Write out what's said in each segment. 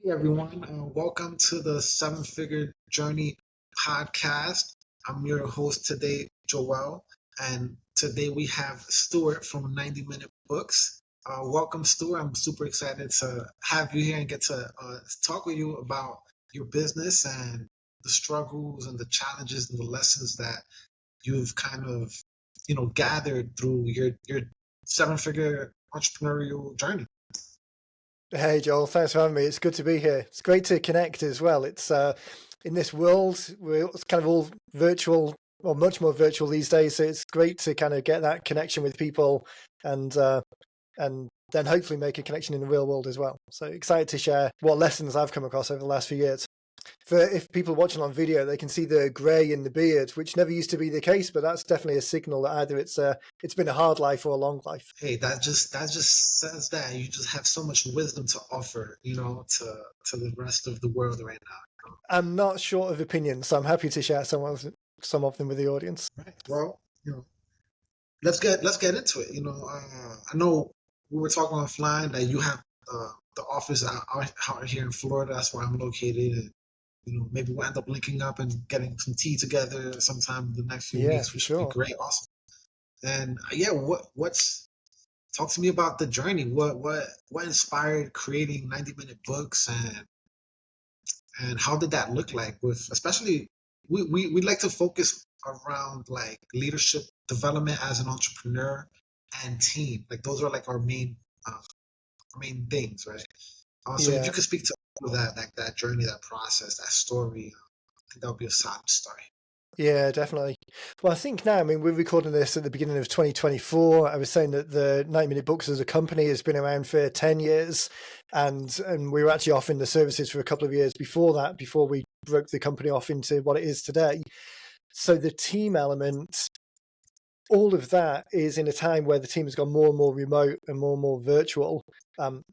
Hey everyone, welcome to the Seven Figure Journey podcast. I'm your host today, Joel, and today we have Stuart from 90 Minute Books. Welcome, Stuart. I'm super excited to have you here and get to talk with you about your business and the struggles and the challenges and the lessons that you've kind of, gathered through your seven figure entrepreneurial journey. Hey Joel, thanks for having me. It's good to be here. It's great to connect as well. It's in this world it's kind of all virtual, or much more virtual these days. So it's great to kind of get that connection with people, and and then hopefully make a connection in the real world as well. So excited to share what lessons I've come across over the last few years. If people watching on video, they can see the grey in the beard, which never used to be the case, but that's definitely a signal that either it's been a hard life or a long life. Hey, that just says that you just have so much wisdom to offer, to the rest of the world right now. I'm not short of opinions, so I'm happy to share some of them with the audience. Right. Well, let's get into it. I know we were talking offline that you have the office out here in Florida. That's where I'm located, and maybe we'll end up linking up and getting some tea together sometime in the next few Yeah, weeks, for which would be sure. great. Awesome. And yeah, what's talk to me about the journey. What inspired creating 90 minute books, and how did that look like, with especially we like to focus around like leadership development as an entrepreneur and team. Like those are like our main things, right? So if you Yeah. could speak to all of that, like that journey, that process, that story, I think that would be a solid story. Yeah, definitely. Well, I think now, I mean, we're recording this at the beginning of 2024. I was saying that the 90 Minute Books as a company has been around for 10 years, and we were actually offering the services for a couple of years before that, before we broke the company off into what it is today. So the team element, all of that is in a time where the team has gone more and more remote and more virtual.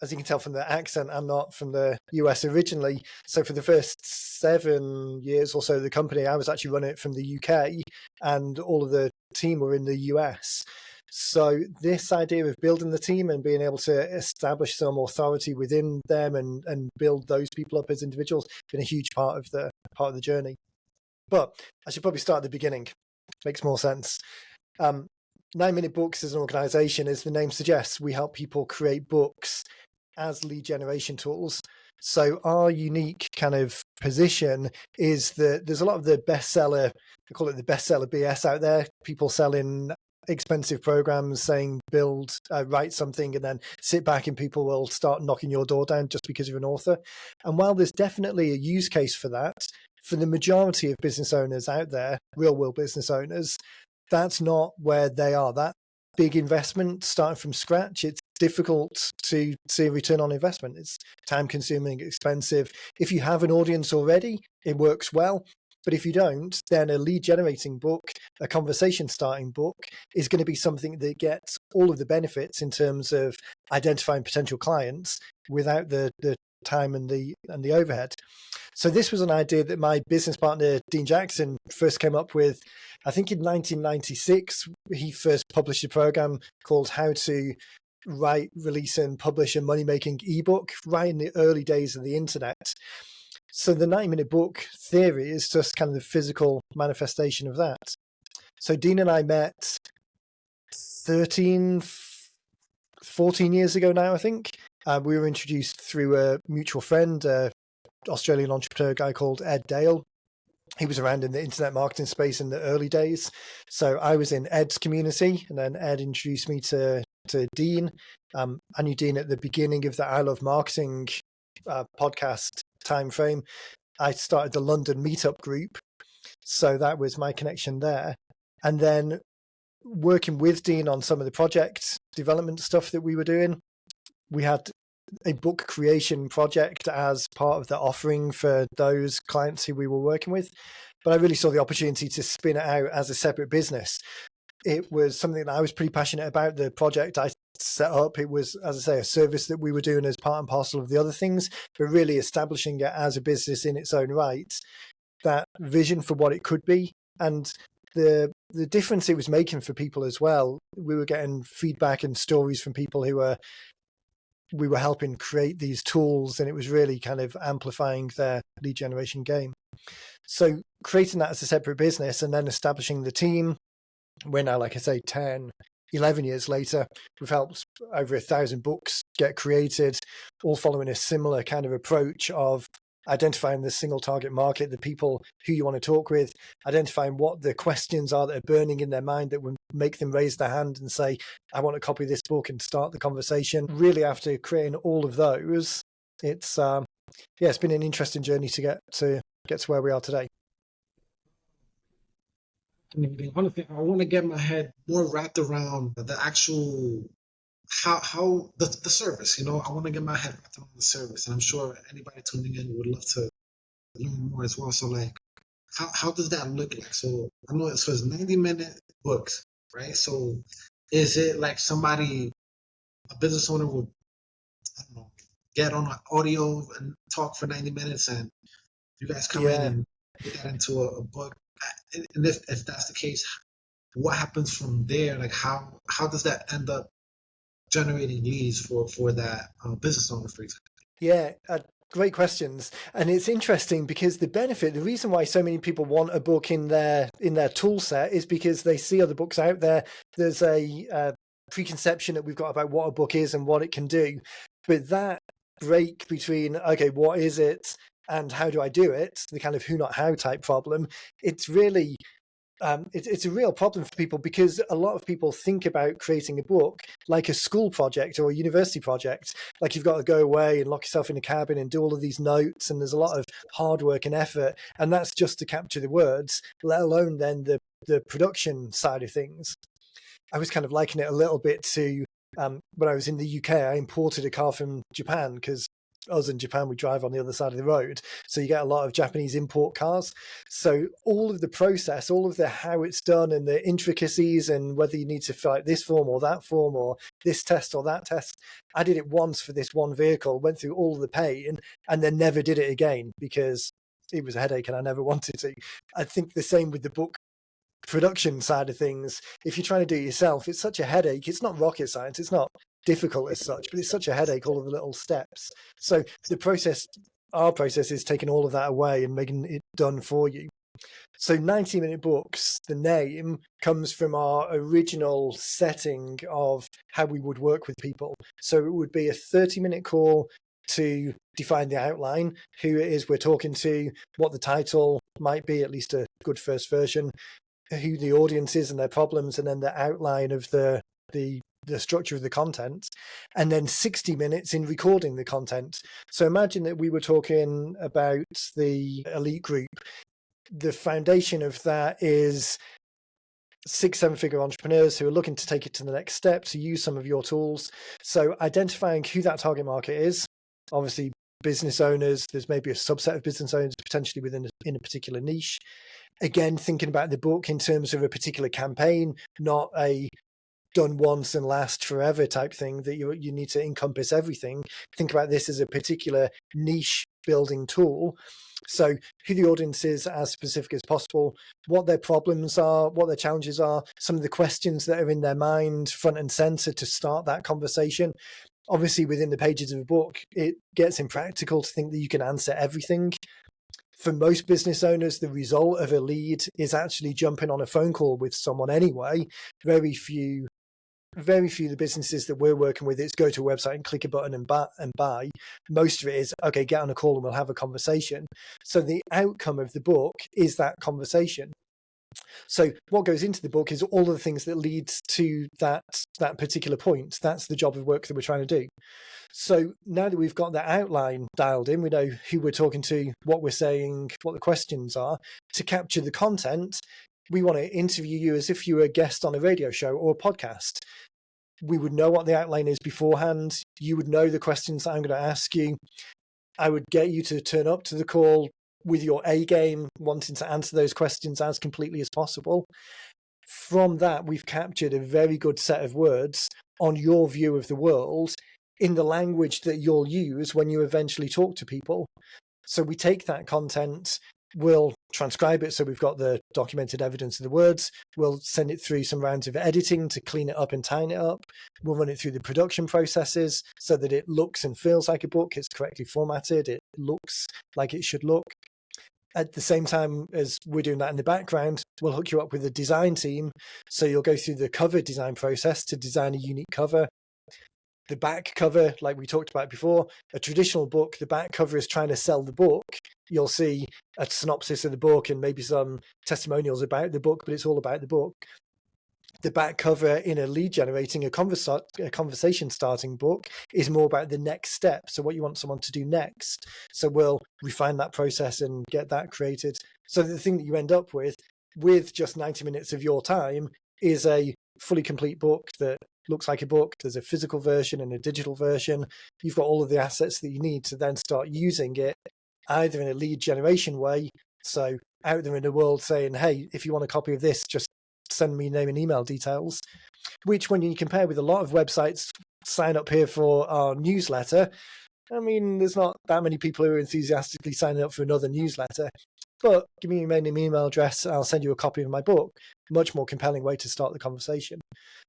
As you can tell from the accent, I'm not from the US originally. So for the first 7 years or so of the company, I was actually running it from the UK, and all of the team were in the US. So this idea of building the team and being able to establish some authority within them and build those people up as individuals has been a huge part of the journey. But I should probably start at the beginning. Makes more sense. 90 Minute Books as an organization, as the name suggests, we help people create books as lead generation tools. So our unique kind of position is that there's a lot of the bestseller, I call it the bestseller BS out there, people selling expensive programs saying write something and then sit back and people will start knocking your door down just because you're an author. And while there's definitely a use case for that, for the majority of business owners out there, real world business owners, that's not where they are. That big investment starting from scratch, it's difficult to see a return on investment. It's time consuming, expensive. If you have an audience already, it works well. But if you don't, then a lead generating book, a conversation starting book is going to be something that gets all of the benefits in terms of identifying potential clients without the time and the overhead. So this was an idea that my business partner, Dean Jackson, first came up with, I think in 1996. He first published a program called How to Write, Release and Publish a Money-Making ebook right in the early days of the internet. So the 90 Minute Book theory is just kind of the physical manifestation of that. So Dean and I met 14 years ago now, I think. We were introduced through a mutual friend, Australian entrepreneur guy called Ed Dale. He was around in the internet marketing space in the early days. So I was in Ed's community, and then Ed introduced me to Dean. I knew Dean at the beginning of the I Love Marketing podcast timeframe. I started the London meetup group. So that was my connection there. And then working with Dean on some of the project development stuff that we were doing, we had a book creation project as part of the offering for those clients who we were working with. But I really saw the opportunity to spin it out as a separate business. It was something that I was pretty passionate about. The project I set up, it was, as I say, a service that we were doing as part and parcel of the other things, but really establishing it as a business in its own right, that vision for what it could be. And the difference it was making for people as well, we were getting feedback and stories from people who were we were helping create these tools, and it was really kind of amplifying their lead generation game. So creating that as a separate business and then establishing the team, we're now, like I say, 10, 11 years later, we've helped over 1,000 books get created, all following a similar kind of approach of identifying the single target market, the people who you want to talk with, identifying what the questions are that are burning in their mind that would make them raise their hand and say, I want to copy this book, and start the conversation. Really, after creating all of those, it's it's been an interesting journey to get to where we are today. I want to get my head more wrapped around the actual how the service. I want to get my head wrapped around the service, and I'm sure anybody tuning in would love to learn more as well. So, like, how does that look like? So I know it's 90-minute books, right? So is it like a business owner would, I don't know, get on an audio and talk for 90 minutes, and you guys come in and put that into a book? And if that's the case, what happens from there? Like, how does that end up generating leads for that business owner, for example? Yeah, great questions. And it's interesting because the reason why so many people want a book in their tool set is because they see other books out there. There's a preconception that we've got about what a book is and what it can do. But that break between, okay, what is it and how do I do it, the kind of who not how type problem, it's really it's a real problem for people, because a lot of people think about creating a book like a school project or a university project. Like, you've got to go away and lock yourself in a cabin and do all of these notes, and there's a lot of hard work and effort, and that's just to capture the words, let alone then the production side of things. I was kind of liking it a little bit to when I was in the UK, I imported a car from Japan, because us in Japan, we drive on the other side of the road. So you get a lot of Japanese import cars. So all of the process, all of the how it's done and the intricacies, and whether you need to fill out this form or that form or this test or that test, I did it once for this one vehicle, went through all of the pain, and then never did it again because it was a headache and I never wanted to. I think the same with the book production side of things. If you're trying to do it yourself, it's such a headache. It's not rocket science. It's not difficult as such, but it's such a headache, all of the little steps. So our process is taking all of that away and making it done for you. So 90-minute books, the name comes from our original setting of how we would work with people. So it would be a 30-minute call to define the outline, who it is we're talking to, what the title might be, at least a good first version, who the audience is and their problems, and then the outline of the structure of the content, and then 60 minutes in recording the content. So imagine that we were talking about the elite group. The foundation of that is 6-7-figure entrepreneurs who are looking to take it to the next step, to use some of your tools. So identifying who that target market is, obviously business owners, there's maybe a subset of business owners potentially in a particular niche. Again, thinking about the book in terms of a particular campaign, not a done once and last forever type thing that you need to encompass everything. Think about this as a particular niche building tool. So who the audience is, as specific as possible, what their problems are, what their challenges are, some of the questions that are in their mind front and center to start that conversation. Obviously, within the pages of a book, it gets impractical to think that you can answer everything. For most business owners, the result of a lead is actually jumping on a phone call with someone anyway. Very few of the businesses that we're working with, it's go to a website and click a button and buy. Most of it is, okay, get on a call and we'll have a conversation. So the outcome of the book is that conversation. So what goes into the book is all of the things that leads to that particular point. That's the job of work that we're trying to do. So now that we've got that outline dialed in, we know who we're talking to, what we're saying, what the questions are. To capture the content, we want to interview you as if you were a guest on a radio show or a podcast. We would know what the outline is beforehand. You would know the questions that I'm going to ask you. I would get you to turn up to the call with your A game, wanting to answer those questions as completely as possible. From that, we've captured a very good set of words on your view of the world in the language that you'll use when you eventually talk to people. So we take that content, We'll transcribe it so we've got the documented evidence of the words. We'll send it through some rounds of editing to clean it up and tighten it up. We'll run it through the production processes so that it looks and feels like a book. It's correctly formatted. It looks like it should look. At the same time as we're doing that in the background, we'll hook you up with a design team. So you'll go through the cover design process to design a unique cover. The back cover, like we talked about before, a traditional book, the back cover is trying to sell the book. You'll see a synopsis of the book and maybe some testimonials about the book, but it's all about the book. The back cover in a lead generating, a conversation starting book is more about the next step. So what you want someone to do next. So we'll refine that process and get that created. So the thing that you end up with just 90 minutes of your time is a fully complete book that looks like a book. There's a physical version and a digital version. You've got all of the assets that you need to then start using it either in a lead generation way. So out there in the world saying, hey, if you want a copy of this, just send me name and email details, which when you compare with a lot of websites, sign up here for our newsletter. I mean, there's not that many people who are enthusiastically signing up for another newsletter, but give me your name and email address, I'll send you a copy of my book. Much more compelling way to start the conversation.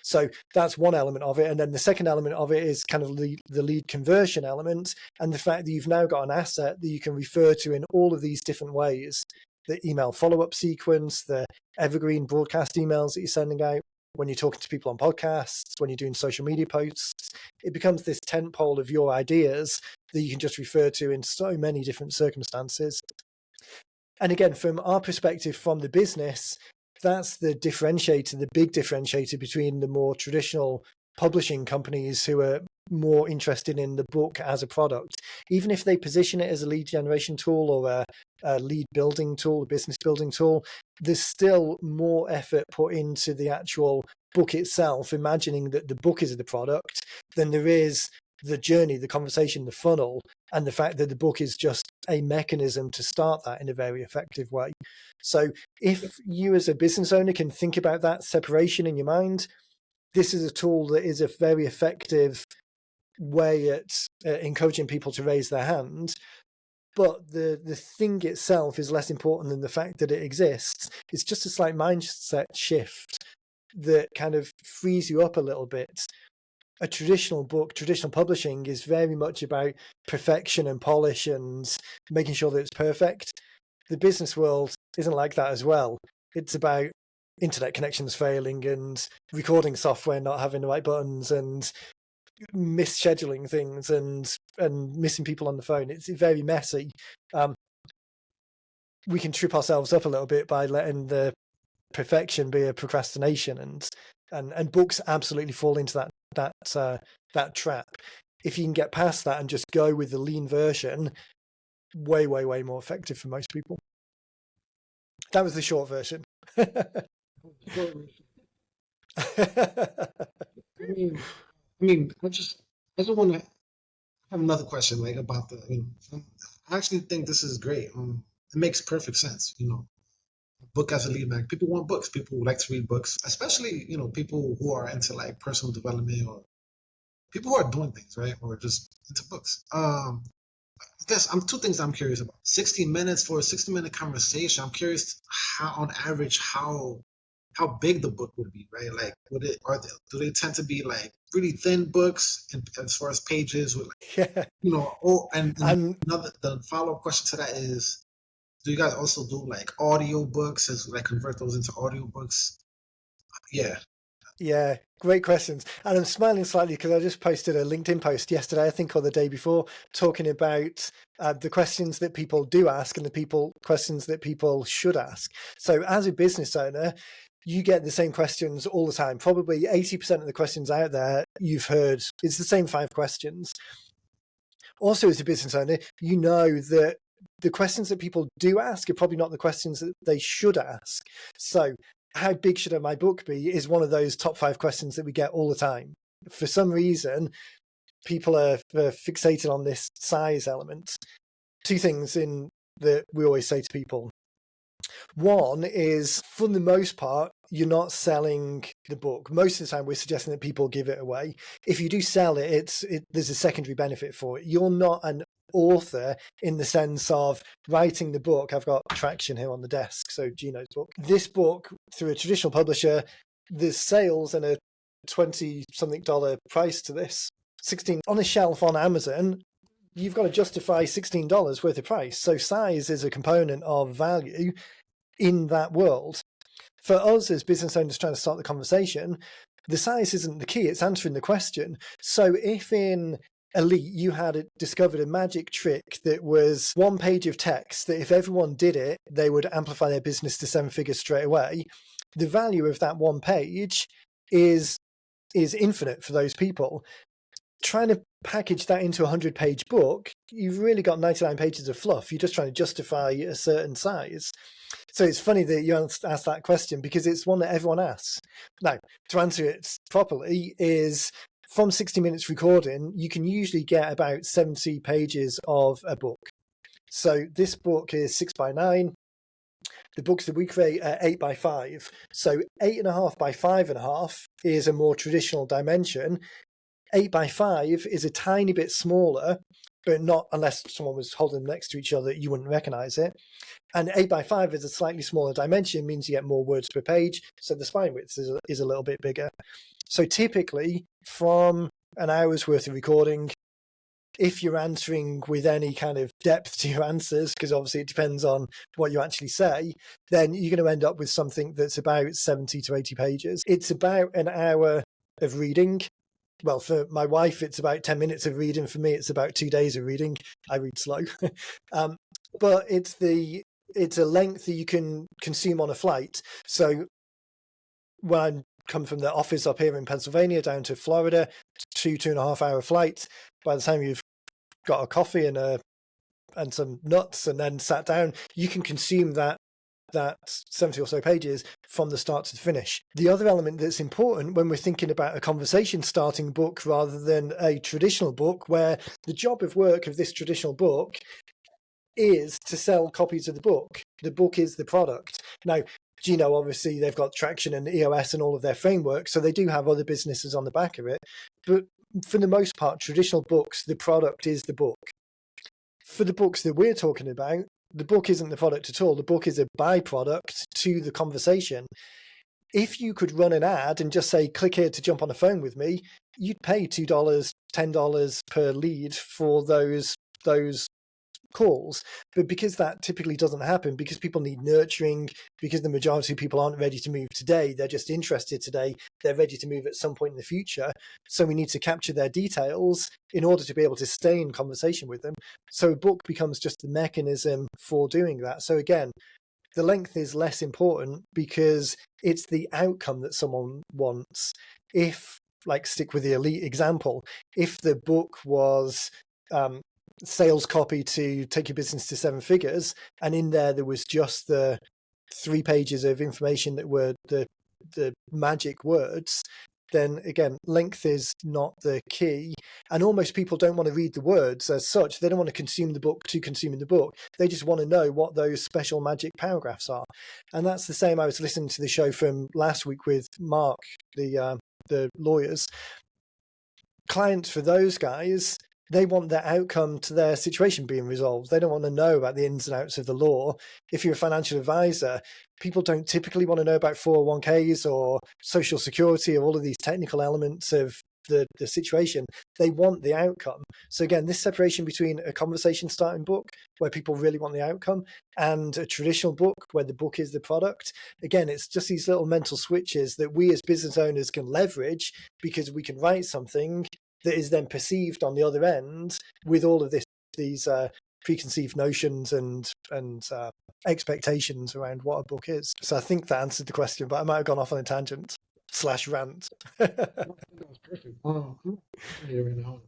So that's one element of it. And then the second element of it is kind of the lead conversion element and the fact that you've now got an asset that you can refer to in all of these different ways. The email follow-up sequence, the evergreen broadcast emails that you're sending out, when you're talking to people on podcasts, when you're doing social media posts, it becomes this tentpole of your ideas that you can just refer to in so many different circumstances. And again, from our perspective, from the business, that's the differentiator, the big differentiator between the more traditional publishing companies who are more interested in the book as a product. Even if they position it as a lead generation tool or a lead building tool, a business building tool, there's still more effort put into the actual book itself, imagining that the book is the product, than there is the journey, the conversation, the funnel, and the fact that the book is just a mechanism to start that in a very effective way. So if you as a business owner can think about that separation in your mind, this is a tool that is a very effective way at encouraging people to raise their hand. But the thing itself is less important than the fact that it exists. It's just a slight mindset shift that kind of frees you up a little bit. A traditional book, traditional publishing is very much about perfection and polish and making sure that it's perfect. The business world isn't like that as well. It's about internet connections failing and recording software not having the right buttons and misscheduling things and missing people on the phone. It's very messy. We can trip ourselves up a little bit by letting the perfection be a procrastination, and books absolutely fall into that trap. If you can get past that and just go with the lean version, way more effective for most people. That was the short version. I mean, I just want to have another question, like about I actually think this is great. It makes perfect sense. Book as a lead mag. People want books. People like to read books, especially people who are into like personal development or people who are doing things, right, or just into books. I guess two things I'm curious about. 60 minutes for a 60-minute conversation. I'm curious how, on average, how big the book would be, right? Like, do they tend to be like really thin books as far as pages with like, and the follow-up question to that is, do you guys also do like audio books like convert those into audio books? Yeah, great questions. And I'm smiling slightly because I just posted a LinkedIn post yesterday, I think, or the day before, talking about the questions that people do ask and the questions that people should ask. So as a business owner, you get the same questions all the time. Probably 80% of the questions out there you've heard. It's the same 5 questions. Also, as a business owner, you know that the questions that people do ask are probably not the questions that they should ask. So how big should my book be is one of those top 5 questions that we get all the time. For some reason, people are fixated on this size element. 2 things that we always say to people. One is, for the most part, you're not selling the book. Most of the time, we're suggesting that people give it away. If you do sell it, there's a secondary benefit for it. You're not an author in the sense of writing the book. I've got traction here on the desk, so Gino's book. This book, through a traditional publisher, there's sales and a $20-something price to this. 16 on a shelf on Amazon, you've got to justify $16 worth of price. So size is a component of value in that world. For us as business owners trying to start the conversation, the size isn't the key, it's answering the question. So if in Elite you had discovered a magic trick that was one page of text that if everyone did it, they would amplify their business to 7 figures straight away, the value of that one page is infinite for those people. Trying to package that into a 100-page book, you've really got 99 pages of fluff. You're just trying to justify a certain size. So it's funny that you asked that question, because it's one that everyone asks. Now, to answer it properly is, from 60 minutes recording, you can usually get about 70 pages of a book. So this book is 6x9. The books that we create are 8x5. So 8.5 by 5.5 is a more traditional dimension. 8x5 is a tiny bit smaller, but not unless someone was holding them next to each other, you wouldn't recognize it. And 8x5 is a slightly smaller dimension, means you get more words per page, so the spine width is a little bit bigger. So typically, from an hour's worth of recording, if you're answering with any kind of depth to your answers, because obviously it depends on what you actually say, then you're going to end up with something that's about 70 to 80 pages. It's about an hour of reading. Well, for my wife, it's about 10 minutes of reading. For me, it's about 2 days of reading. I read slow. But it's a length that you can consume on a flight. So when I come from the office up here in Pennsylvania down to Florida, 2.5 hour flight, by the time you've got a coffee and some nuts and then sat down, you can consume that 70 or so pages from the start to the finish. The other element that's important when we're thinking about a conversation starting book rather than a traditional book, where the job of work of this traditional book is to sell copies of the book. The book is the product. Now, Gino, obviously, they've got traction and EOS and all of their frameworks, so they do have other businesses on the back of it. But for the most part, traditional books, the product is the book. For the books that we're talking about, the book isn't the product at all. The book is a byproduct to the conversation. If you could run an ad and just say, click here to jump on the phone with me, you'd pay $2, $10 per lead for those calls. But because that typically doesn't happen, because people need nurturing, because the majority of people aren't ready to move today, they're just interested today, they're ready to move at some point in the future. So we need to capture their details in order to be able to stay in conversation with them. So a book becomes just the mechanism for doing that. So again, the length is less important because it's the outcome that someone wants. If, like, stick with the Elite example, if the book was sales copy to take your business to 7 figures, and in there was just the 3 pages of information that were the magic words, then again, length is not the key. And almost people don't want to read the words as such. They don't want to consume the book to consuming the book. They just want to know what those special magic paragraphs are. And that's the same. I was listening to the show from last week with Mark, the lawyers. Clients for those guys, they want their outcome to their situation being resolved. They don't want to know about the ins and outs of the law. If you're a financial advisor, people don't typically want to know about 401ks or social security or all of these technical elements of the situation. They want the outcome. So again, this separation between a conversation starting book where people really want the outcome and a traditional book where the book is the product, again, it's just these little mental switches that we as business owners can leverage, because we can write something that is then perceived on the other end with all of these preconceived notions and expectations around what a book is. So I think that answered the question, but I might have gone off on a tangent / rant. That was perfect. Oh, I'm here right now.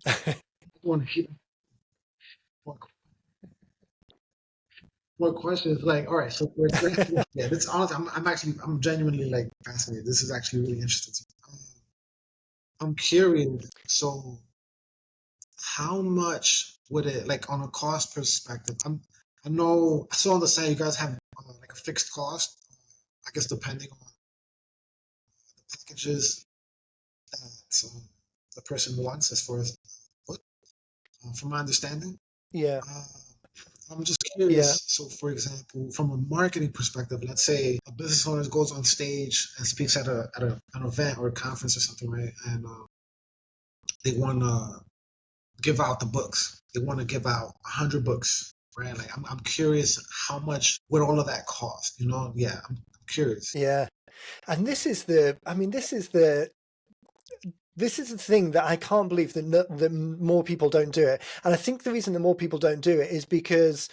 I want to hear more questions. Like, all right, so we're yeah, this honestly, I'm genuinely like fascinated. This is actually really interesting to me. I'm curious. So, how much would it, like, on a cost perspective? I know. So on the side, you guys have like a fixed cost. I guess depending on the packages that the person wants, as far as what, from my understanding. Yeah. Uh, I'm just Yeah. curious. So, for example, from a marketing perspective, let's say a business owner goes on stage and speaks at an event or a conference or something, right? And they want to give out the books. They want to give out 100 books, right? Like, I'm curious how much would all of that cost? Yeah, I'm curious. Yeah. And this is the thing that I can't believe that more people don't do it. And I think the reason that more people don't do it is because,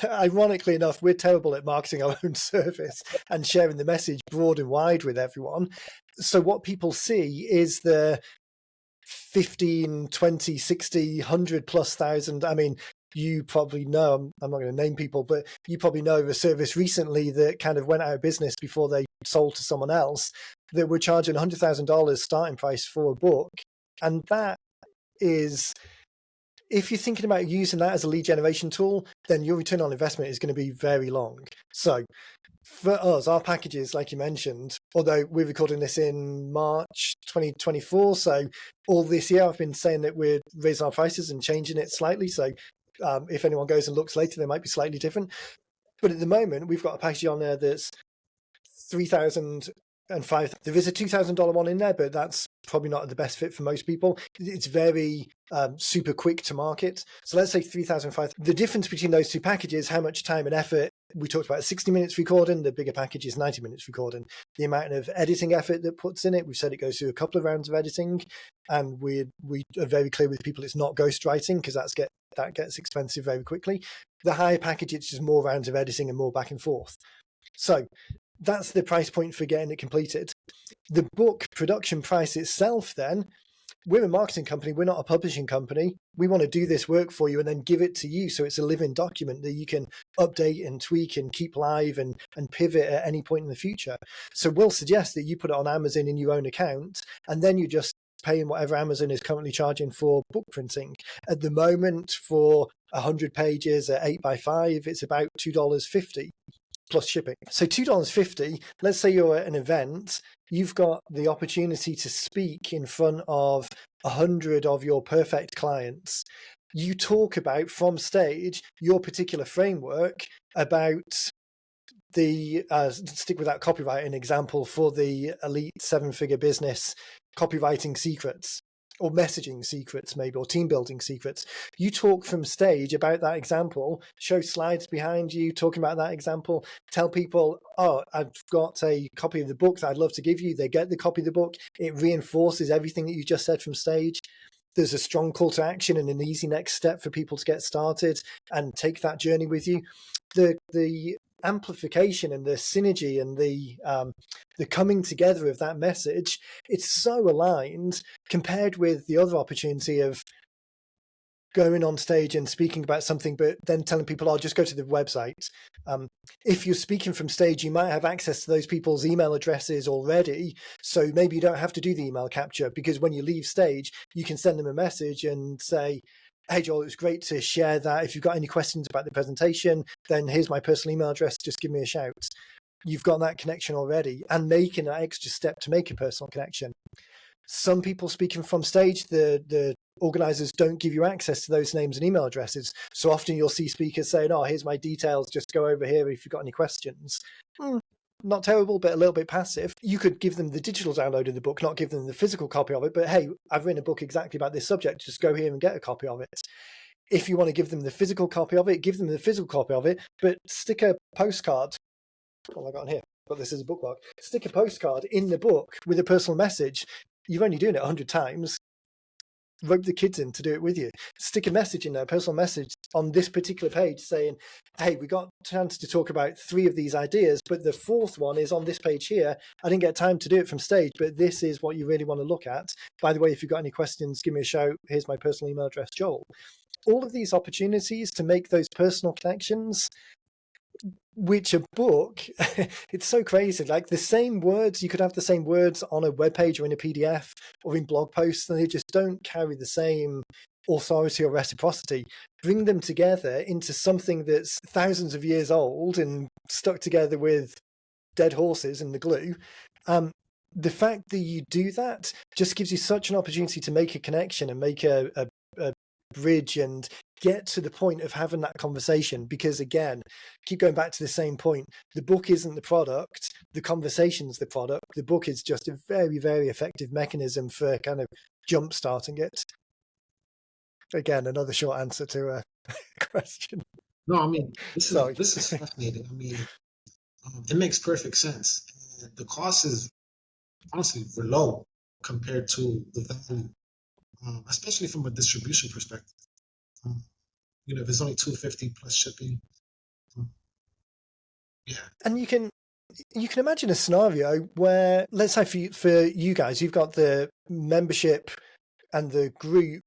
ironically enough, we're terrible at marketing our own service and sharing the message broad and wide with everyone. So what people see is the 15, 20, 60, 100 plus thousand. I mean, you probably know, I'm not going to name people, but you probably know of a service recently that kind of went out of business before they sold to someone else, that were charging $100,000 starting price for a book. And that is, if you're thinking about using that as a lead generation tool, then your return on investment is going to be very long. So for us, our packages, like you mentioned, although we're recording this in March 2024, so all this year I've been saying that we're raising our prices and changing it slightly. So if anyone goes and looks later, they might be slightly different. But at the moment, we've got a package on there that's 3,000 and 5. There is a $2,000 one in there, but that's probably not the best fit for most people. It's very super quick to market. So let's say 3,005. The difference between those two packages, how much time and effort. We talked about 60 minutes recording. The bigger package is 90 minutes recording. The amount of editing effort that puts in it, we've said it goes through a couple of rounds of editing, and we are very clear with people it's not ghostwriting, because that gets expensive very quickly. The higher package, it's just more rounds of editing and more back and forth. So that's the price point for getting it completed. The book production price itself, then, we're a marketing company, we're not a publishing company. We want to do this work for you and then give it to you, so it's a living document that you can update and tweak and keep live and pivot at any point in the future. So we'll suggest that you put it on Amazon in your own account, and then you just paying whatever Amazon is currently charging for book printing. At the moment, for 100 pages at 8x5, it's about $2.50 plus shipping. So $2.50, let's say you're at an event, you've got the opportunity to speak in front of 100 of your perfect clients. You talk about, from stage, your particular framework about the, stick with that copywriting example, for the elite 7-figure business, copywriting secrets, or messaging secrets, maybe, or team building secrets. You talk from stage about that example, show slides behind you talking about that example, tell people, oh, I've got a copy of the book that I'd love to give you. They get the copy of the book. It reinforces everything that you just said from stage. There's a strong call to action and an easy next step for people to get started and take that journey with you. The amplification and the synergy and the coming together of that message, it's so aligned compared with the other opportunity of going on stage and speaking about something, but then telling people, I'll just go to the website. If you're speaking from stage, you might have access to those people's email addresses already. So maybe you don't have to do the email capture, because when you leave stage, you can send them a message and say, hey, Joel, it was great to share that. If you've got any questions about the presentation, then here's my personal email address. Just give me a shout. You've got that connection already, and making that extra step to make a personal connection. Some people speaking from stage, the organizers don't give you access to those names and email addresses. So often you'll see speakers saying, oh, here's my details, just go over here if you've got any questions. Not terrible, but a little bit passive. You could give them the digital download of the book, not give them the physical copy of it, but hey, I've written a book exactly about this subject, just go here and get a copy of it. If you want to give them the physical copy of it, give them the physical copy of it, but stick a postcard. What have I got on here? I've got this as a bookmark. Stick a postcard in the book with a personal message. You're only doing it 100 times. Rope the kids in to do it with you. Stick a message in there, a personal message on this particular page saying, hey, we got a chance to talk about 3 of these ideas, but the 4th one is on this page here. I didn't get time to do it from stage, but this is what you really want to look at. By the way, if you've got any questions, give me a shout. Here's my personal email address, Joel. All of these opportunities to make those personal connections, which a book, it's so crazy. Like the same words, you could have the same words on a web page or in a PDF or in blog posts, and they just don't carry the same authority or reciprocity. Bring them together into something that's thousands of years old and stuck together with dead horses and the glue. The fact that you do that just gives you such an opportunity to make a connection and make a bridge and get to the point of having that conversation. Because again, keep going back to the same point, the book isn't the product, the conversation's the product. The book is just a very, very effective mechanism for kind of jump starting it. Again, another short answer to a question. No, I mean, Sorry. this is fascinating. I mean, it makes perfect sense. And the cost is honestly low compared to the value, especially from a distribution perspective. Um, if it's only 250 plus shipping, um, yeah. And you can imagine a scenario where, let's say for you guys, you've got the membership and the group.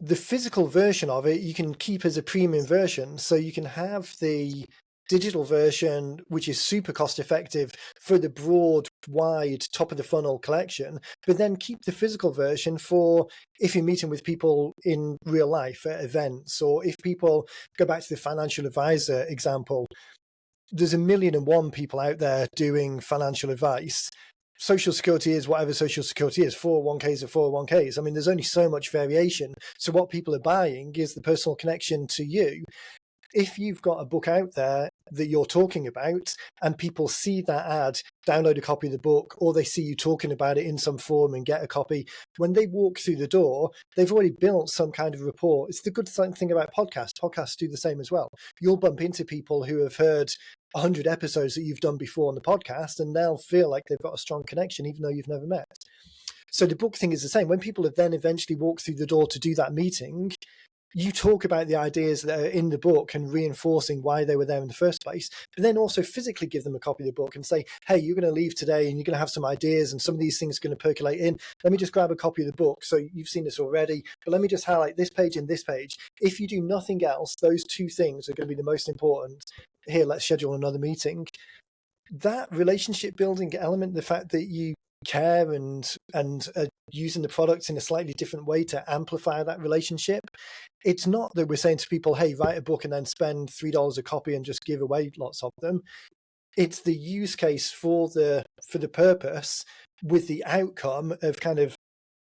The physical version of it you can keep as a premium version, so you can have the digital version, which is super cost effective for the broad, wide, top of the funnel collection, but then keep the physical version for if you're meeting with people in real life at events, or if people go back to the financial advisor example. There's 1,000,001 people out there doing financial advice. Social security is whatever social security is. 401ks are 401ks. I mean, there's only so much variation. So what people are buying is the personal connection to you. If you've got a book out there that you're talking about and people see that ad, download a copy of the book, or they see you talking about it in some form and get a copy, when they walk through the door, they've already built some kind of rapport. It's the good thing about podcasts. Podcasts do the same as well. You'll bump into people who have heard 100 episodes that you've done before on the podcast, and they'll feel like they've got a strong connection, even though you've never met. So the book thing is the same. When people have then eventually walked through the door to do that meeting, you talk about the ideas that are in the book and reinforcing why they were there in the first place, but then also physically give them a copy of the book and say, hey, you're going to leave today and you're going to have some ideas and some of these things are going to percolate in. Let me just grab a copy of the book. So you've seen this already, but let me just highlight this page and this page. If you do nothing else, those two things are going to be the most important. Here, let's schedule another meeting. That relationship building element, the fact that you care and using the products in a slightly different way to amplify that relationship. It's not that we're saying to people, hey, write a book and then spend $3 a copy and just give away lots of them. It's the use case for the purpose, with the outcome of kind of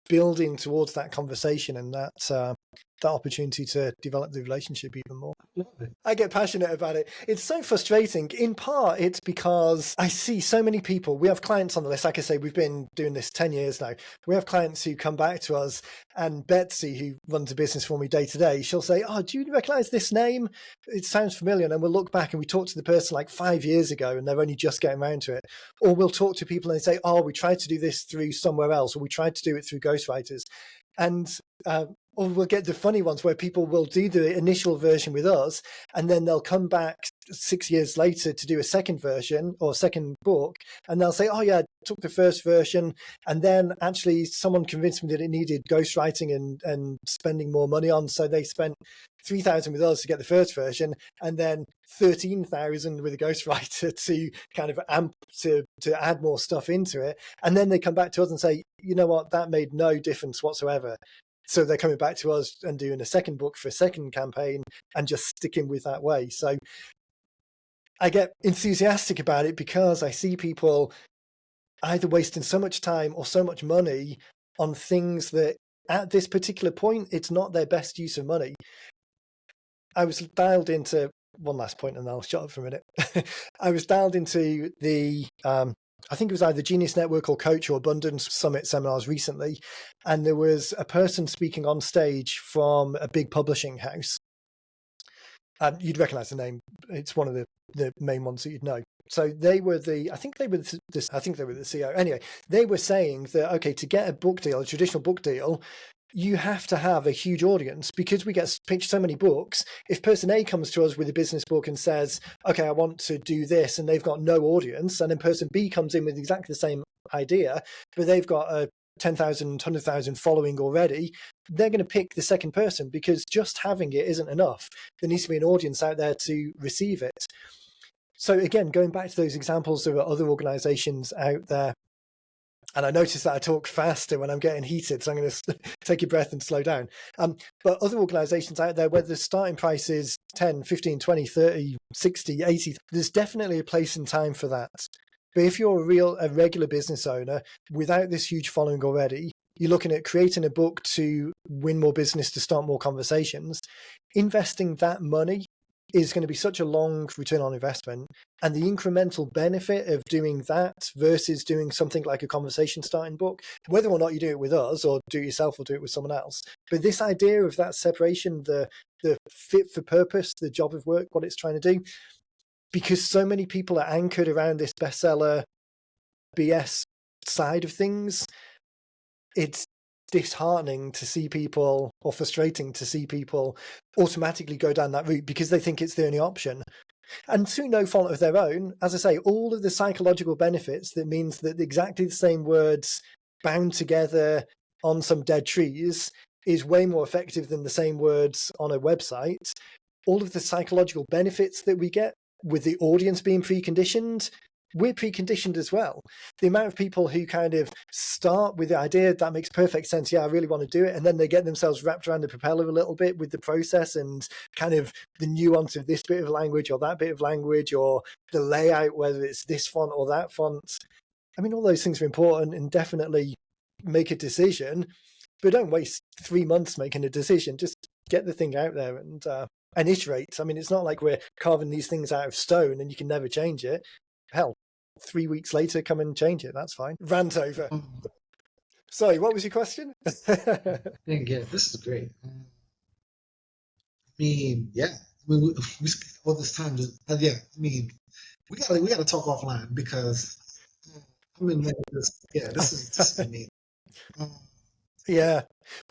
building towards that conversation and that opportunity to develop the relationship even more. I get passionate about it. It's so frustrating. In part, it's because I see so many people. We have clients on the list. Like I say, we've been doing this 10 years now. We have clients who come back to us, and Betsy, who runs a business for me day to day, she'll say, oh, do you recognize this name? It sounds familiar. And then we'll look back and we talk to the person like 5 years ago and they're only just getting around to it. Or we'll talk to people and they say, oh, we tried to do this through somewhere else, or we tried to do it through ghostwriters. And or we'll get the funny ones where people will do the initial version with us and then they'll come back 6 years later to do a second version or second book, and they'll say, oh yeah, I took the first version and then actually someone convinced me that it needed ghostwriting and spending more money on, so they spent 3,000 with us to get the first version and then 13,000 with a ghostwriter to kind of to add more stuff into it, and then they come back to us and say, you know what, that made no difference whatsoever. So they're coming back to us and doing a second book for a second campaign and just sticking with that way. So I get enthusiastic about it because I see people either wasting so much time or so much money on things that at this particular point, it's not their best use of money. I was dialed into one last point and then I'll shut up for a minute. I was dialed into the I think it was either Genius Network or Coach or Abundance Summit seminars recently. And there was a person speaking on stage from a big publishing house. You'd recognize the name. It's one of the main ones that you'd know. So they were I think they were the CEO. Anyway, they were saying that, okay, to get a book deal, a traditional book deal, you have to have a huge audience because we get pitched so many books. If person A comes to us with a business book and says, okay, I want to do this, and they've got no audience, and then person B comes in with exactly the same idea, but they've got a 10,000, 100,000 following already, they're going to pick the second person because just having it isn't enough. There needs to be an audience out there to receive it. So again, going back to those examples, there are other organizations out there. And I notice that I talk faster when I'm getting heated, so I'm going to take a breath and slow down. But other organizations out there where the starting price is 10, 15, 20, 30, 60, 80, there's definitely a place and time for that. But if you're a regular business owner without this huge following already, you're looking at creating a book to win more business, to start more conversations. Investing that money is going to be such a long return on investment, and the incremental benefit of doing that versus doing something like a conversation starting book, whether or not you do it with us or do it yourself or do it with someone else. But this idea of that separation, the fit for purpose, the job of work, what it's trying to do, because so many people are anchored around this bestseller BS side of things, it's disheartening to see people, or frustrating to see people automatically go down that route because they think it's the only option. And through no fault of their own, as I say, all of the psychological benefits that means that exactly the same words bound together on some dead trees is way more effective than the same words on a website. All of the psychological benefits that we get with the audience being preconditioned, we're preconditioned as well. The amount of people who kind of start with the idea that makes perfect sense, yeah, I really want to do it, and then they get themselves wrapped around the propeller a little bit with the process and kind of the nuance of this bit of language or that bit of language, or the layout, whether it's this font or that font. I mean, all those things are important, and definitely make a decision, but don't waste 3 months making a decision. Just get the thing out there and iterate. I mean, it's not like we're carving these things out of stone and you can never change it. Hell, 3 weeks later, come and change it. That's fine. Rant over. Sorry, what was your question? Yeah, this is great. I mean, yeah, we spent all this time just, yeah. I mean, we gotta talk offline because I'm in this. Yeah, this is amazing. Yeah,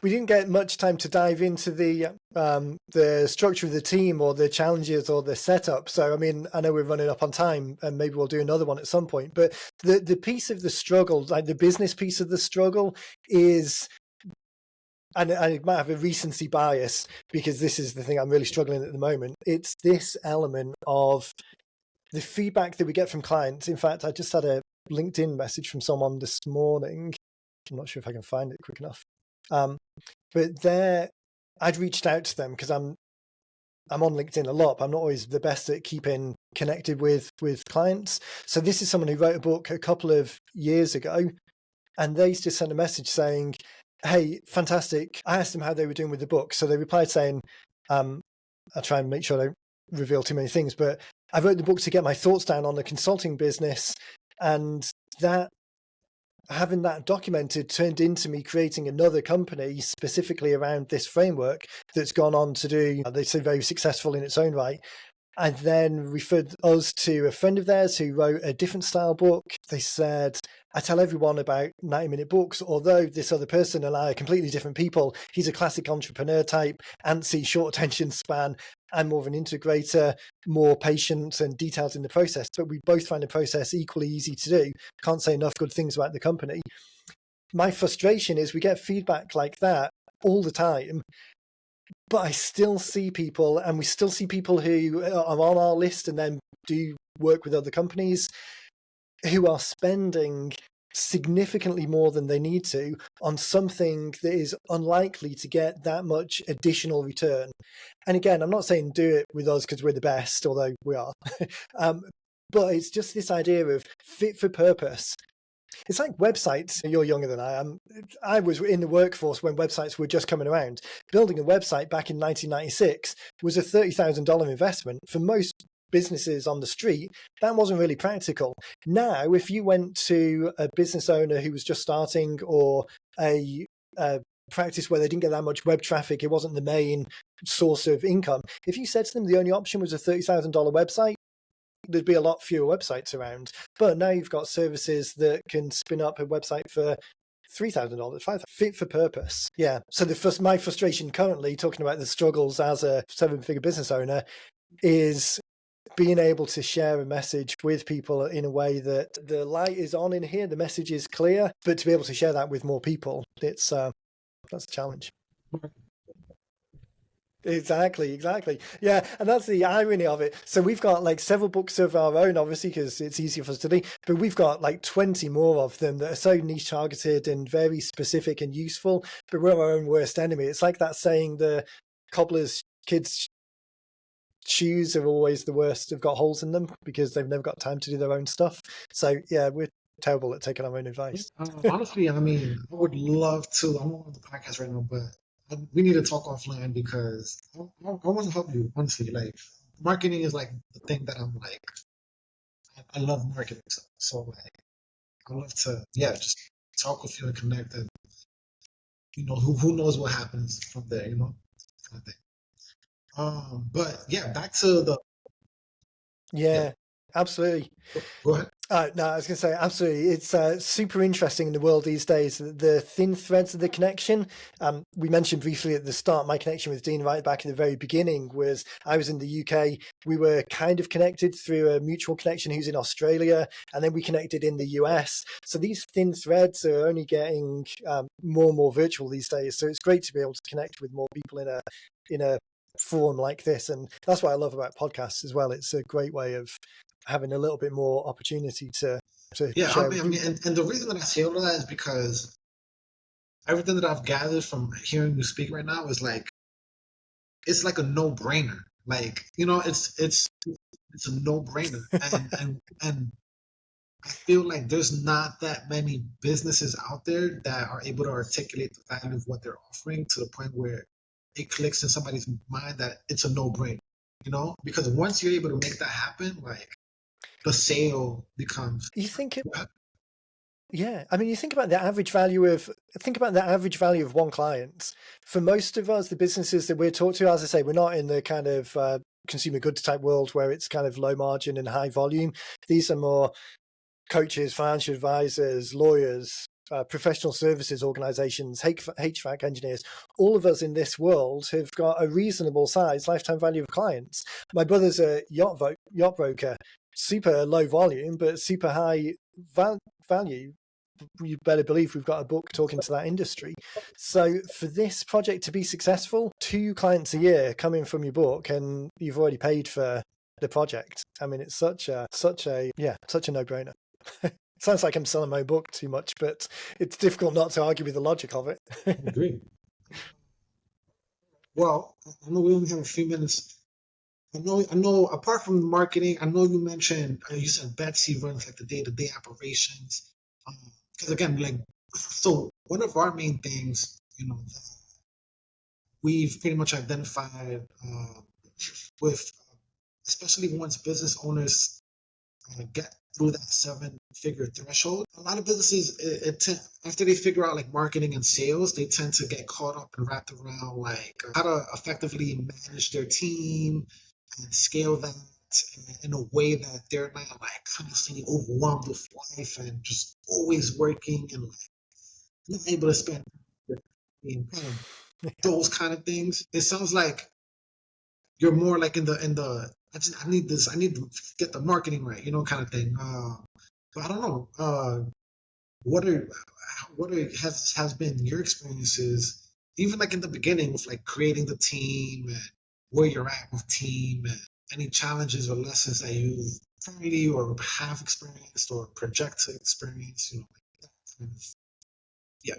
we didn't get much time to dive into the structure of the team or the challenges or the setup. So, I mean, I know we're running up on time, and maybe we'll do another one at some point. But the piece of the struggle, like the business piece of the struggle, is, and I might have a recency bias because this is the thing I'm really struggling at the moment. It's this element of the feedback that we get from clients. In fact, I just had a LinkedIn message from someone this morning. I'm not sure if I can find it quick enough. But I'd reached out to them because I'm on LinkedIn a lot, but I'm not always the best at keeping connected with clients. So this is someone who wrote a book a couple of years ago, and they just sent a message saying, hey, fantastic. I asked them how they were doing with the book. So they replied saying, I'll try and make sure I don't reveal too many things, but I wrote the book to get my thoughts down on the consulting business, and that having that documented turned into me creating another company specifically around this framework that's gone on to do, they say, very successful in its own right. And then referred us to a friend of theirs who wrote a different style book. They said, I tell everyone about 90-minute books, although this other person and I are completely different people. He's a classic entrepreneur type, antsy, short attention span. I'm more of an integrator, more patient and detailed in the process, but we both find the process equally easy to do. Can't say enough good things about the company. My frustration is we get feedback like that all the time, but I still see people, and we still see people who are on our list and then do work with other companies who are spending significantly more than they need to on something that is unlikely to get that much additional return. And again, I'm not saying do it with us because we're the best, although we are. But it's just this idea of fit for purpose. It's like websites. You're younger than I am. I was in the workforce when websites were just coming around. Building a website back in 1996 was a $30,000 investment. For most businesses on the street, that wasn't really practical. Now, if you went to a business owner who was just starting, or a practice where they didn't get that much web traffic, it wasn't the main source of income, if you said to them the only option was a $30,000 website, there'd be a lot fewer websites around. But now you've got services that can spin up a website for $3,000, $5,000, fit for purpose. Yeah. So my frustration currently, talking about the struggles as a 7-figure business owner, is being able to share a message with people in a way that the light is on in here, the message is clear, but to be able to share that with more people, that's a challenge. Exactly. Yeah, and that's the irony of it. So we've got like several books of our own, obviously, because it's easier for us to do, but we've got like 20 more of them that are so niche targeted and very specific and useful, but we're our own worst enemy. It's like that saying, the cobbler's kids' shoes are always the worst, have got holes in them because they've never got time to do their own stuff. So yeah, we're terrible at taking our own advice. Honestly, I mean, I would love to. I'm on the podcast right now, but we need to talk offline because I want to help you. Honestly, like marketing is like the thing that I'm like. I love marketing stuff, so like I love to just talk with you and connect, and who knows what happens from there, kind of thing. But yeah, back to the yeah. Yeah, absolutely. Go ahead. No, I was going to say, absolutely. It's super interesting in the world these days, the thin threads of the connection. We mentioned briefly at the start, my connection with Dean right back in the very beginning was I was in the UK. We were kind of connected through a mutual connection who's in Australia, and then we connected in the US. So these thin threads are only getting more and more virtual these days. So it's great to be able to connect with more people in a forum like this. And that's what I love about podcasts as well. It's a great way of having a little bit more opportunity to share with I mean, and the reason that I say all of that is because everything that I've gathered from hearing you speak right now is like it's like a no-brainer. Like it's a no-brainer, and I feel like there's not that many businesses out there that are able to articulate the value of what they're offering to the point where it clicks in somebody's mind that it's a no-brainer. Because once you're able to make that happen, like the sale becomes. you think it, yeah, I mean, you think about the average value of one client. For most of us, the businesses that we're talking to, as I say, we're not in the kind of consumer goods type world where it's kind of low margin and high volume. These are more coaches, financial advisors, lawyers, professional services organizations, HVAC engineers. All of us in this world have got a reasonable size lifetime value of clients. My brother's a yacht broker, super low volume, but super high value. You better believe we've got a book talking to that industry. So for this project to be successful, 2 clients a year coming from your book, and you've already paid for the project. I mean, it's such a no-brainer. Sounds like I'm selling my book too much, but it's difficult not to argue with the logic of it. I agree. Well, I know we only have a few minutes. I know. Apart from the marketing, I know you mentioned you said Betsy runs like the day-to-day operations. Because again, like, so one of our main things, that we've pretty much identified with, especially once business owners get through that 7-figure threshold. A lot of businesses, after they figure out like marketing and sales, they tend to get caught up and wrapped around like how to effectively manage their team and scale that in a way that they're not like constantly overwhelmed with life and just always working and like not able to spend kind of those kind of things. It sounds like you're more like in the I need this, I need to get the marketing right, kind of thing. But I don't know. What has been your experiences, even like in the beginning with like creating the team and where you're at with team and any challenges or lessons that you currently or have experienced or project to experience, like that kind of, yeah.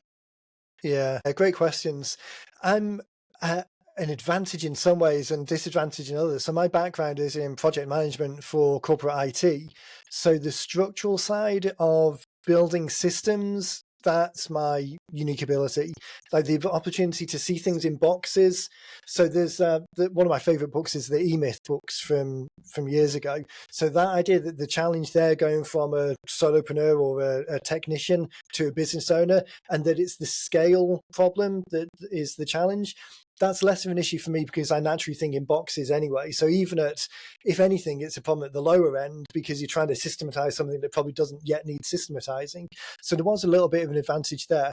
Yeah, great questions. I'm an advantage in some ways and disadvantage in others. So my background is in project management for corporate IT. So the structural side of building systems, that's my unique ability. Like the opportunity to see things in boxes. So there's one of my favorite books is the E-Myth books from years ago. So that idea that the challenge there going from a solopreneur or a technician to a business owner, and that it's the scale problem that is the challenge. That's less of an issue for me because I naturally think in boxes anyway. So even if anything, it's a problem at the lower end because you're trying to systematize something that probably doesn't yet need systematizing. So there was a little bit of an advantage there.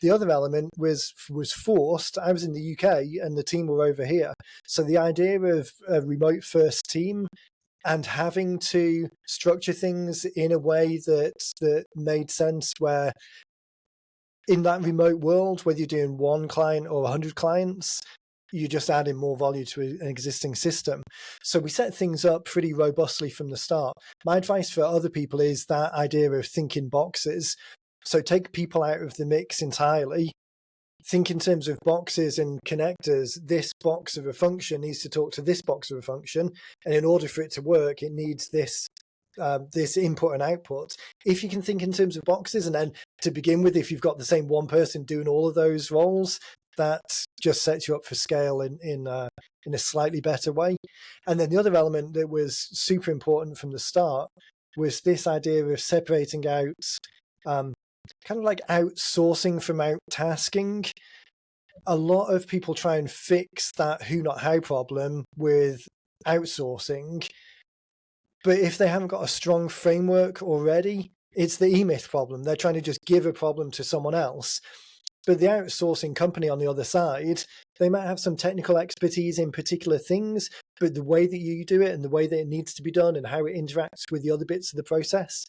The other element was forced. I was in the UK and the team were over here. So the idea of a remote first team and having to structure things in a way that made sense, where in that remote world, whether you're doing 1 client or 100 clients, you're just adding more value to an existing system. So we set things up pretty robustly from the start. My advice for other people is that idea of thinking boxes. So take people out of the mix entirely. Think in terms of boxes and connectors. This box of a function needs to talk to this box of a function. And in order for it to work, it needs this this input and output. If you can think in terms of boxes, and then to begin with, if you've got the same one person doing all of those roles, that just sets you up for scale in a slightly better way. And then the other element that was super important from the start was this idea of separating out, kind of like outsourcing from out-tasking. A lot of people try and fix that who not how problem with outsourcing, but if they haven't got a strong framework already, it's the e-myth problem. They're trying to just give a problem to someone else. But the outsourcing company on the other side, they might have some technical expertise in particular things, but the way that you do it and the way that it needs to be done and how it interacts with the other bits of the process,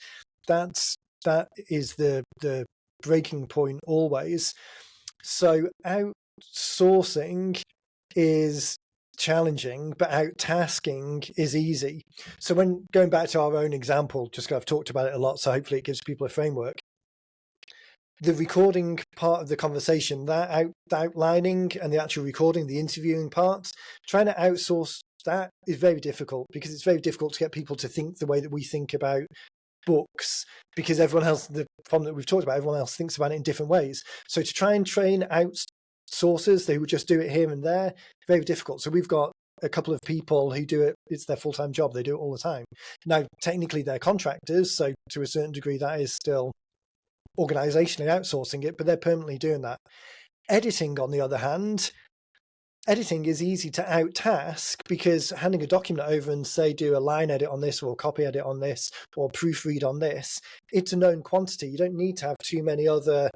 that is the breaking point always. So outsourcing is challenging, but out-tasking is easy. So when going back to our own example, just because I've talked about it a lot, so hopefully it gives people a framework. The recording part of the conversation, that outlining and the actual recording, the interviewing parts, trying to outsource that is very difficult, because it's very difficult to get people to think the way that we think about books, because everyone else, the problem that we've talked about, everyone else thinks about it in different ways. So to try and train outsourcers, they would just do it here and there, very difficult. So we've got a couple of people who do it, it's their full-time job, they do it all the time. Now, technically they're contractors, so to a certain degree that is still organizationally outsourcing it, but they're permanently doing that. Editing, on the other hand, editing is easy to out-task, because handing a document over and say, do a line edit on this, or copy edit on this, or proofread on this, it's a known quantity. You don't need to have too many other,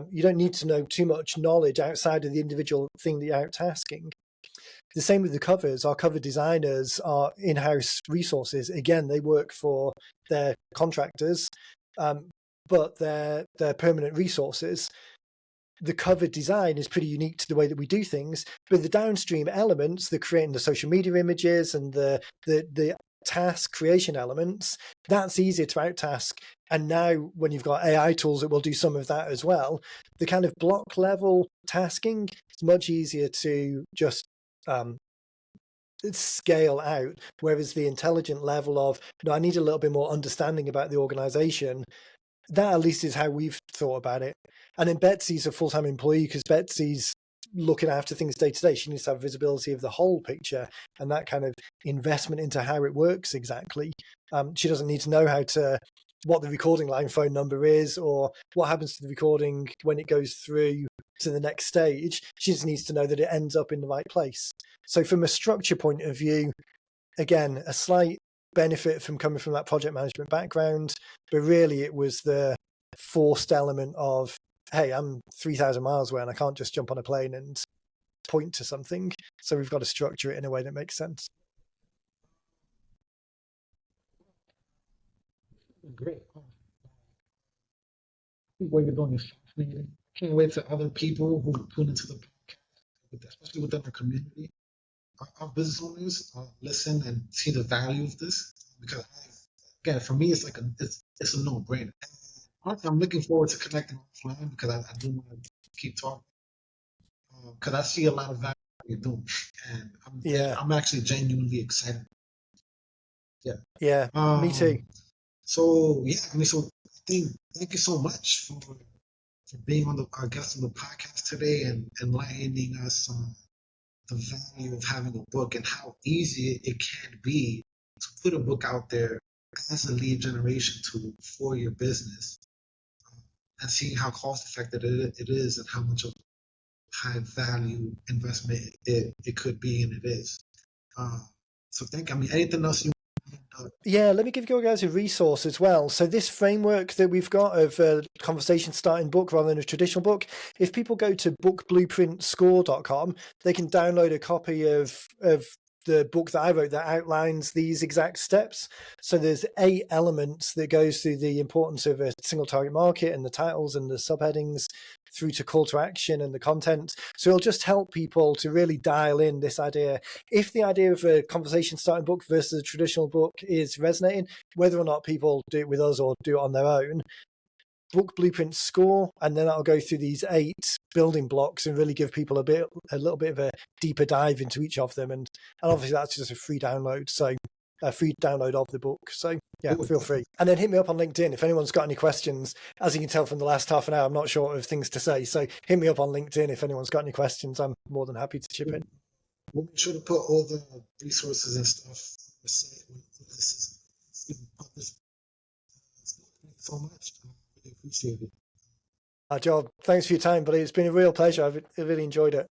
you don't need to know too much knowledge outside of the individual thing that you're out-tasking. The same with the covers. Our cover designers are in-house resources. Again, they work for their contractors, but they're permanent resources. The cover design is pretty unique to the way that we do things, but the downstream elements, the creating the social media images and the task creation elements, that's easier to out-task. And now when you've got AI tools that will do some of that as well, the kind of block level tasking is much easier to just scale out, whereas the intelligent level of, no, I need a little bit more understanding about the organization, that at least is how we've thought about it. And then Betsy's a full-time employee, because Betsy's looking after things day to day. She needs to have visibility of the whole picture and that kind of investment into how it works exactly. She doesn't need to know what the recording line phone number is, or what happens to the recording when it goes through to the next stage. She just needs to know that it ends up in the right place. So from a structure point of view, again, a slight benefit from coming from that project management background, but really it was the forced element of, hey, I'm 3,000 miles away and I can't just jump on a plane and point to something. So we've got to structure it in a way that makes sense. Great. What you're doing is fascinating. Can't wait to other people who tune into the podcast, especially within our community. Our business owners listen and see the value of this, because again, for me, it's like it's a no-brainer. Honestly, I'm looking forward to connecting offline, because I do want to keep talking, because I see a lot of value in what you're doing, and I'm actually genuinely excited. Yeah, me too. So yeah, I mean, so thank you so much for being our guest on the podcast today, and enlightening us on the value of having a book and how easy it can be to put a book out there as a lead generation tool for your business, and seeing how cost effective it is, and how much of high value investment it could be, and it is. So I mean, anything else you Yeah, let me give you guys a resource as well. So this framework that we've got of a conversation starting book rather than a traditional book, if people go to bookblueprintscore.com, they can download a copy of the book that I wrote that outlines these exact steps. So there's 8 elements that goes through the importance of a single target market and the titles and the subheadings, through to call to action and the content. So it'll just help people to really dial in this idea. If the idea of a conversation starting book versus a traditional book is resonating, whether or not people do it with us or do it on their own, book blueprint score, and then I'll go through these 8 building blocks and really give people a little bit of a deeper dive into each of them. And obviously that's just a free download. So a free download of the book. So yeah, Cool. feel free. And then hit me up on LinkedIn if anyone's got any questions. As you can tell from the last half an hour, I'm not short of things to say. So hit me up on LinkedIn if anyone's got any questions. I'm more than happy to chip in. We'll make sure to put all the resources and stuff on the site when this is published. Thanks so much. I really appreciate it. Job, thanks for your time, buddy. It's been a real pleasure. I've really enjoyed it.